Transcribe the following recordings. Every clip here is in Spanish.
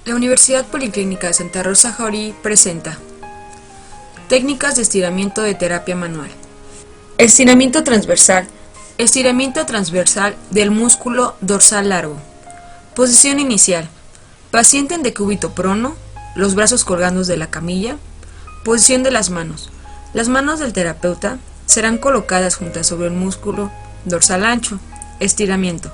La Universidad Policlínica de Santa Rosa Jauregui presenta técnicas de estiramiento de terapia manual. Estiramiento transversal. Estiramiento transversal del músculo dorsal largo. Posición inicial. Paciente en decúbito prono, los brazos colgando de la camilla. Posición de las manos. Las manos del terapeuta serán colocadas juntas sobre el músculo dorsal ancho. Estiramiento.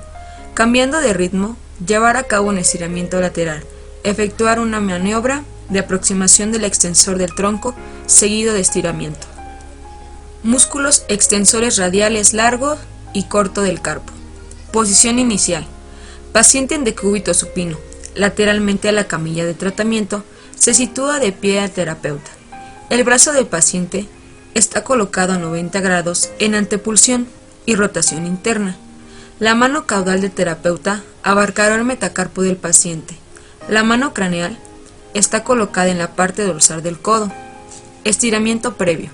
Cambiando de ritmo, llevar a cabo un estiramiento lateral. Efectuar una maniobra de aproximación del extensor del tronco seguido de estiramiento. Músculos extensores radiales largo y corto del carpo. Posición inicial. Paciente en decúbito supino, lateralmente a la camilla de tratamiento, se sitúa de pie al terapeuta. El brazo del paciente está colocado a 90 grados en antepulsión y rotación interna. La mano caudal del terapeuta abarcará el metacarpo del paciente. La mano craneal está colocada en la parte dorsal del codo. Estiramiento previo.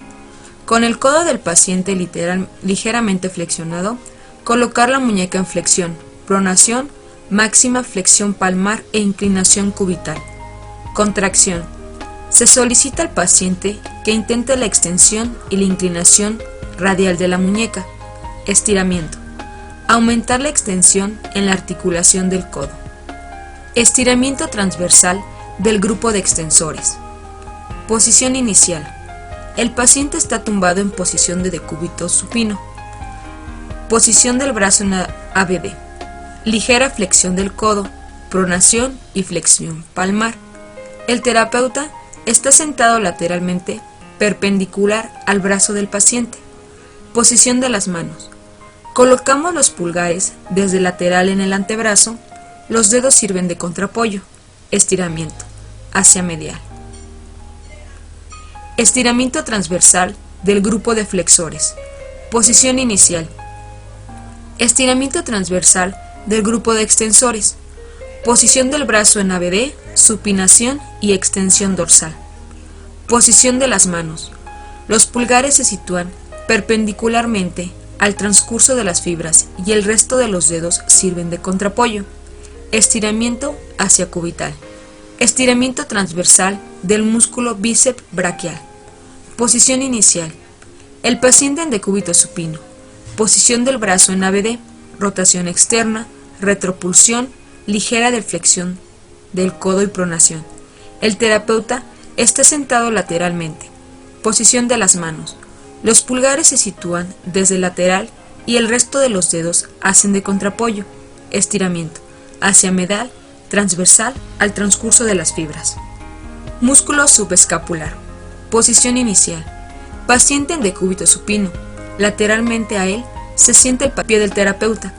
Con el codo del paciente ligeramente flexionado, colocar la muñeca en flexión, pronación, máxima flexión palmar e inclinación cubital. Contracción. Se solicita al paciente que intente la extensión y la inclinación radial de la muñeca. Estiramiento. Aumentar la extensión en la articulación del codo. Estiramiento transversal del grupo de extensores. Posición inicial. El paciente está tumbado en posición de decúbito supino. Posición del brazo en ABD. Ligera flexión del codo, pronación y flexión palmar. El terapeuta está sentado lateralmente perpendicular al brazo del paciente. Posición de las manos. Colocamos los pulgares desde lateral en el antebrazo. Los dedos sirven de contraapoyo. Estiramiento hacia medial. Estiramiento transversal del grupo de flexores. Posición inicial. Estiramiento transversal del grupo de extensores. Posición del brazo en ABD, supinación y extensión dorsal. Posición de las manos. Los pulgares se sitúan perpendicularmente al transcurso de las fibras y el resto de los dedos sirven de contraapoyo. Estiramiento hacia cubital. Estiramiento transversal del músculo bíceps braquial. Posición inicial. El paciente en decúbito supino. Posición del brazo en ABD, rotación externa, retropulsión, ligera deflexión del codo y pronación. El terapeuta está sentado lateralmente. Posición de las manos. Los pulgares se sitúan desde lateral y el resto de los dedos hacen de contraapoyo. Estiramiento hacia medial, transversal al transcurso de las fibras. Músculo subescapular. Posición inicial. Paciente en decúbito supino. Lateralmente a él se sienta el pie del terapeuta.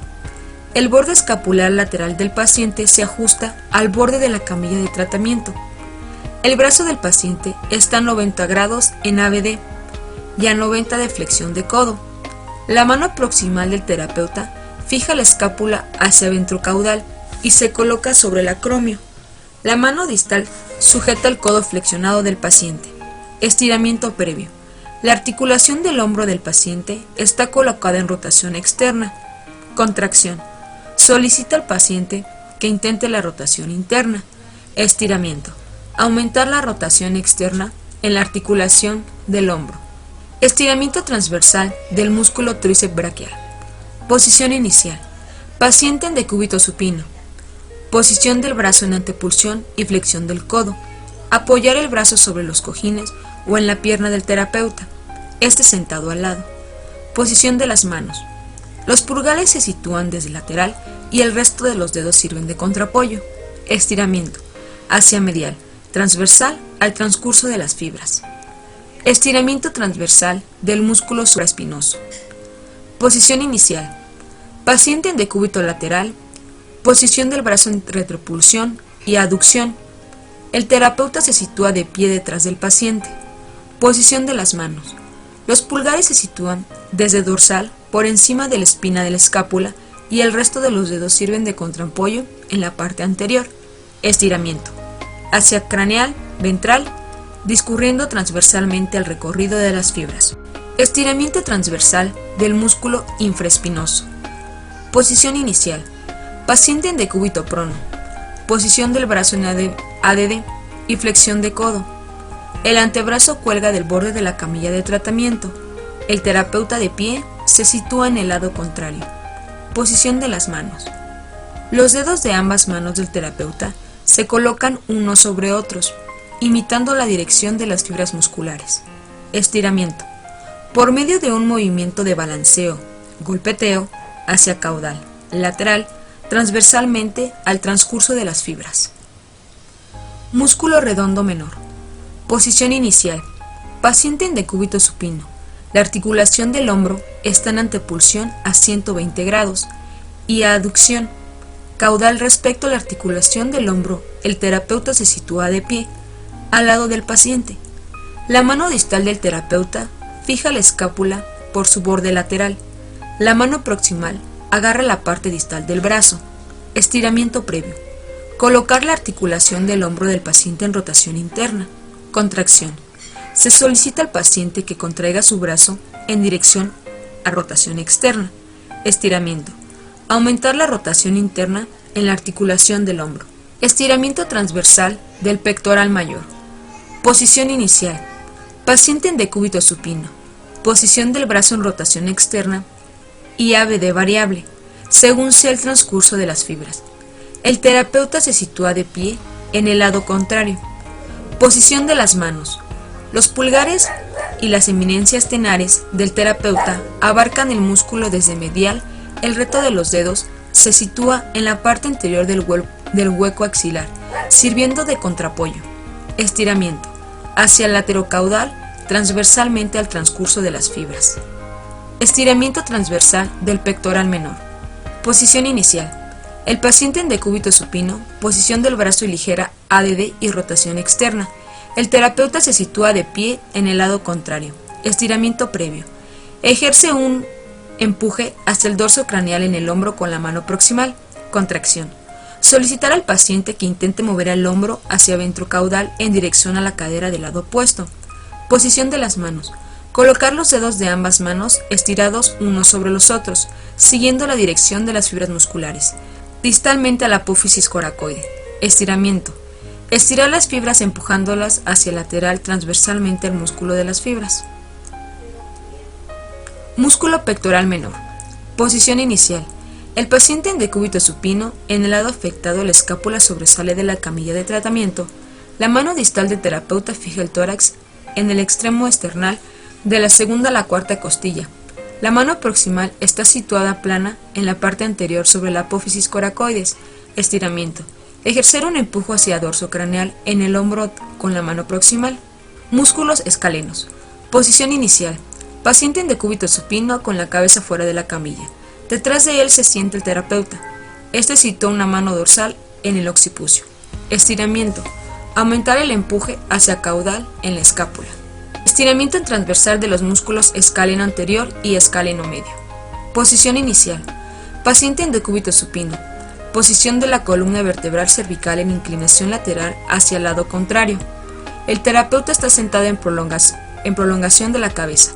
El borde escapular lateral del paciente se ajusta al borde de la camilla de tratamiento. El brazo del paciente está a 90 grados en ABD y a 90 de flexión de codo. La mano proximal del terapeuta fija la escápula hacia ventrocaudal y se coloca sobre el acromio. La mano distal sujeta el codo flexionado del paciente. Estiramiento previo. La articulación del hombro del paciente está colocada en rotación externa. Contracción. Solicita al paciente que intente la rotación interna. Estiramiento. Aumentar la rotación externa en la articulación del hombro. Estiramiento transversal del músculo tríceps braquial. Posición inicial. Paciente en decúbito supino. Posición del brazo en antepulsión y flexión del codo. Apoyar el brazo sobre los cojines o en la pierna del terapeuta, sentado al lado. Posición de las manos. Los pulgares se sitúan desde lateral y el resto de los dedos sirven de contraapoyo. Estiramiento hacia medial, transversal al transcurso de las fibras. Estiramiento transversal del músculo supraespinoso. Posición inicial. Paciente en decúbito lateral. Posición del brazo en retropulsión y aducción. El terapeuta se sitúa de pie detrás del paciente. Posición de las manos. Los pulgares se sitúan desde dorsal por encima de la espina de la escápula y el resto de los dedos sirven de contraapoyo en la parte anterior. Estiramiento hacia craneal, ventral, discurriendo transversalmente al recorrido de las fibras. Estiramiento transversal del músculo infraespinoso. Posición inicial. Paciente en decúbito prono. posición del brazo en ADD y flexión de codo. El antebrazo cuelga del borde de la camilla de tratamiento. El terapeuta de pie se sitúa en el lado contrario. Posición de las manos. Los dedos de ambas manos del terapeuta se colocan unos sobre otros, imitando la dirección de las fibras musculares. Estiramiento. Por medio de un movimiento de balanceo, golpeteo, hacia caudal, lateral, transversalmente al transcurso de las fibras. Músculo redondo menor. Posición inicial. Paciente en decúbito supino. La articulación del hombro está en antepulsión a 120 grados y a aducción. Caudal respecto a la articulación del hombro, el terapeuta se sitúa de pie, al lado del paciente. La mano distal del terapeuta fija la escápula por su borde lateral. La mano proximal agarra la parte distal del brazo. Estiramiento previo. Colocar la articulación del hombro del paciente en rotación interna. Contracción. Se solicita al paciente que contraiga su brazo en dirección a rotación externa. Estiramiento. Aumentar la rotación interna en la articulación del hombro. Estiramiento transversal del pectoral mayor. Posición inicial. Paciente en decúbito supino. Posición del brazo en rotación externa y ABD variable, según sea el transcurso de las fibras. El terapeuta se sitúa de pie en el lado contrario. Posición de las manos. Los pulgares y las eminencias tenares del terapeuta abarcan el músculo desde medial. El resto de los dedos se sitúa en la parte anterior del hueco axilar, sirviendo de contraapoyo. Estiramiento. Hacia el laterocaudal, transversalmente al transcurso de las fibras. Estiramiento transversal del pectoral menor. Posición inicial. El paciente en decúbito supino, posición del brazo y ligera ADD y rotación externa. El terapeuta se sitúa de pie en el lado contrario. Estiramiento previo. Ejerce un empuje hasta el dorso craneal en el hombro con la mano proximal. Contracción. Solicitar al paciente que intente mover el hombro hacia ventrocaudal en dirección a la cadera del lado opuesto. Posición de las manos. Colocar los dedos de ambas manos estirados unos sobre los otros, siguiendo la dirección de las fibras musculares, distalmente a la apófisis coracoide. Estiramiento. Estirar las fibras empujándolas hacia el lateral transversalmente al músculo de las fibras. Músculo pectoral menor. Posición inicial. El paciente en decúbito supino, en el lado afectado la escápula sobresale de la camilla de tratamiento. La mano distal del terapeuta fija el tórax en el extremo external de la segunda a la cuarta costilla. La mano proximal está situada plana en la parte anterior sobre la apófisis coracoides. Estiramiento. Ejercer un empujo hacia dorso craneal en el hombro con la mano proximal. Músculos escalenos. Posición inicial. Paciente en decúbito supino con la cabeza fuera de la camilla. Detrás de él se siente el terapeuta. Este sitúa una mano dorsal en el occipucio. Estiramiento. Aumentar el empuje hacia caudal en la escápula. Estiramiento transversal de los músculos escaleno anterior y escaleno medio. Posición inicial. Paciente en decúbito supino. Posición de la columna vertebral cervical en inclinación lateral hacia el lado contrario. El terapeuta está sentado en prolongación de la cabeza.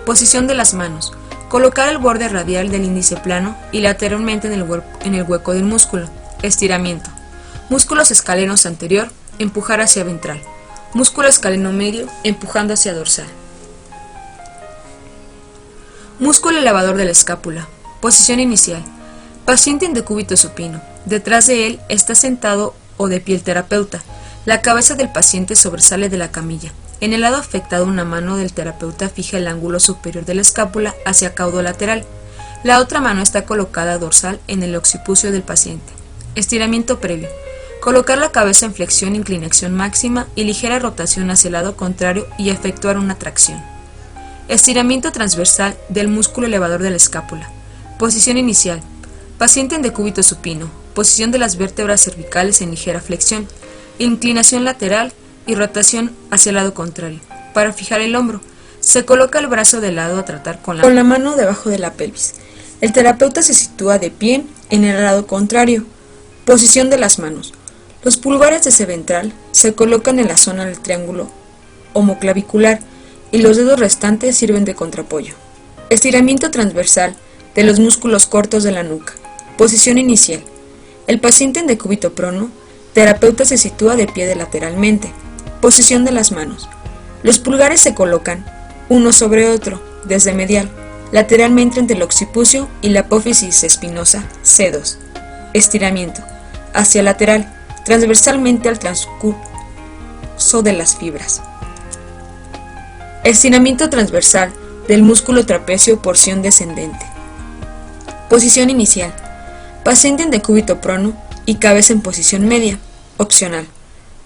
Posición de las manos. Colocar el borde radial del índice plano y lateralmente en el hueco del músculo. Estiramiento. Músculos escalenos anterior, empujar hacia ventral. Músculo escaleno medio, empujando hacia dorsal. Músculo elevador de la escápula. Posición inicial. Paciente en decúbito supino. Detrás de él está sentado o de pie el terapeuta. La cabeza del paciente sobresale de la camilla. En el lado afectado, una mano del terapeuta fija el ángulo superior de la escápula hacia caudo lateral. La otra mano está colocada dorsal en el occipucio del paciente. Estiramiento previo. Colocar la cabeza en flexión, inclinación máxima y ligera rotación hacia el lado contrario y efectuar una tracción. Estiramiento transversal del músculo elevador de la escápula. Posición inicial. Paciente en decúbito supino. Posición de las vértebras cervicales en ligera flexión. Inclinación lateral y rotación hacia el lado contrario. Para fijar el hombro, se coloca el brazo de lado a tratar con la mano debajo de la pelvis. El terapeuta se sitúa de pie en el lado contrario. Posición de las manos. Los pulgares desde ventral se colocan en la zona del triángulo homoclavicular y los dedos restantes sirven de contraapoyo. Estiramiento transversal de los músculos cortos de la nuca. Posición inicial. El paciente en decúbito prono Terapeuta se sitúa de pie lateralmente. Posición de las manos. Los pulgares se colocan uno sobre otro, desde medial, lateralmente entre el occipucio y la apófisis espinosa C2. Estiramiento. Hacia lateral, transversalmente al transcurso de las fibras. Estiramiento transversal del músculo trapecio, porción descendente. Posición inicial. Paciente en decúbito prono y cabeza en posición media, opcional.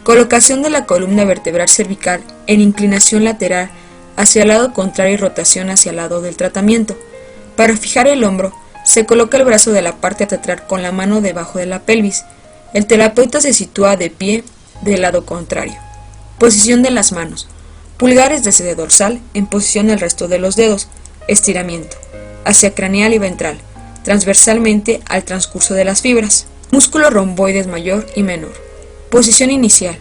Colocación de la columna vertebral cervical en inclinación lateral hacia el lado contrario y rotación hacia el lado del tratamiento. Para fijar el hombro, se coloca el brazo de la parte lateral con la mano debajo de la pelvis. El terapeuta se sitúa de pie del lado contrario. Posición de las manos. Pulgares desde dorsal en posición el resto de los dedos. Estiramiento. Hacia craneal y ventral, transversalmente al transcurso de las fibras. Músculos romboides mayor y menor. Posición inicial.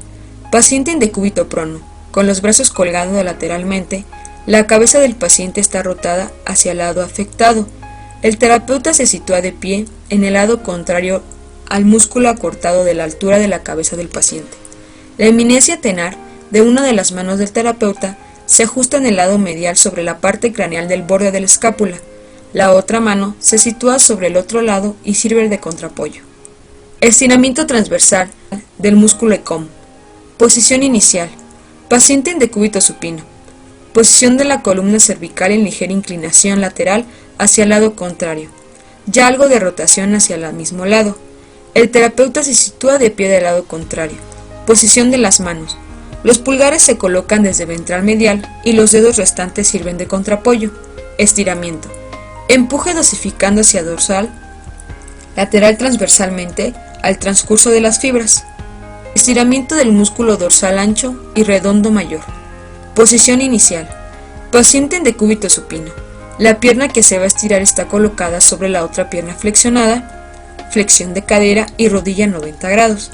Paciente en decúbito prono, con los brazos colgados lateralmente. La cabeza del paciente está rotada hacia el lado afectado. El terapeuta se sitúa de pie en el lado contrario al músculo acortado de la altura de la cabeza del paciente. La eminencia tenar de una de las manos del terapeuta se ajusta en el lado medial sobre la parte craneal del borde de la escápula. La otra mano se sitúa sobre el otro lado y sirve de contraapoyo. Estiramiento transversal del músculo ecom. Posición inicial. Paciente en decúbito supino. Posición de la columna cervical en ligera inclinación lateral hacia el lado contrario. Ya algo de rotación hacia el mismo lado. El terapeuta se sitúa de pie del lado contrario. Posición de las manos. Los pulgares se colocan desde ventral medial y los dedos restantes sirven de contraapoyo. Estiramiento. Empuje dosificando hacia dorsal, lateral transversalmente al transcurso de las fibras. Estiramiento del músculo dorsal ancho y redondo mayor. Posición inicial. Paciente en decúbito supino. La pierna que se va a estirar está colocada sobre la otra pierna flexionada, flexión de cadera y rodilla en 90 grados.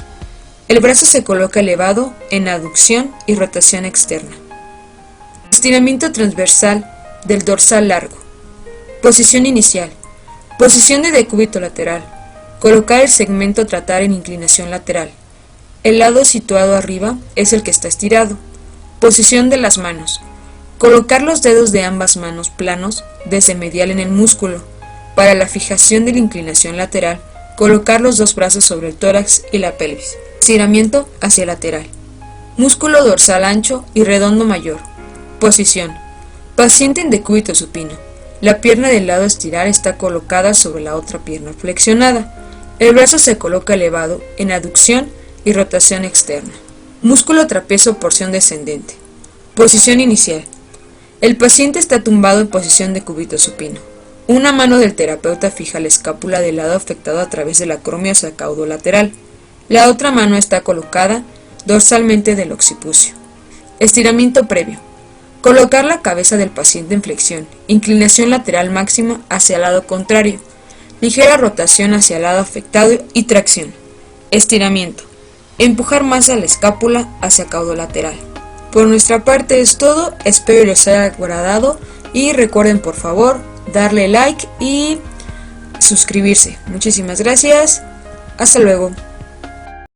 El brazo se coloca elevado en aducción y rotación externa. Estiramiento transversal del dorsal largo. Posición inicial. Posición de decúbito lateral. Colocar el segmento tratar en inclinación lateral. El lado situado arriba es el que está estirado. Posición de las manos. Colocar los dedos de ambas manos planos desde medial en el músculo. Para la fijación de la inclinación lateral, colocar los dos brazos sobre el tórax y la pelvis. Estiramiento hacia lateral. Músculo dorsal ancho y redondo mayor. Posición. Paciente en decúbito supino. La pierna del lado estirar está colocada sobre la otra pierna flexionada. El brazo se coloca elevado en aducción y rotación externa. Músculo trapecio, porción descendente. Posición inicial. El paciente está tumbado en posición de decúbito supino. Una mano del terapeuta fija la escápula del lado afectado a través del acromio hacia el caudo lateral. La otra mano está colocada dorsalmente del occipucio. Estiramiento previo. Colocar la cabeza del paciente en flexión, inclinación lateral máxima hacia el lado contrario, ligera rotación hacia el lado afectado y tracción. Estiramiento. Empujar más a la escápula hacia caudo lateral. Por nuestra parte es todo, espero les haya agradado y recuerden por favor darle like y suscribirse. Muchísimas gracias, hasta luego.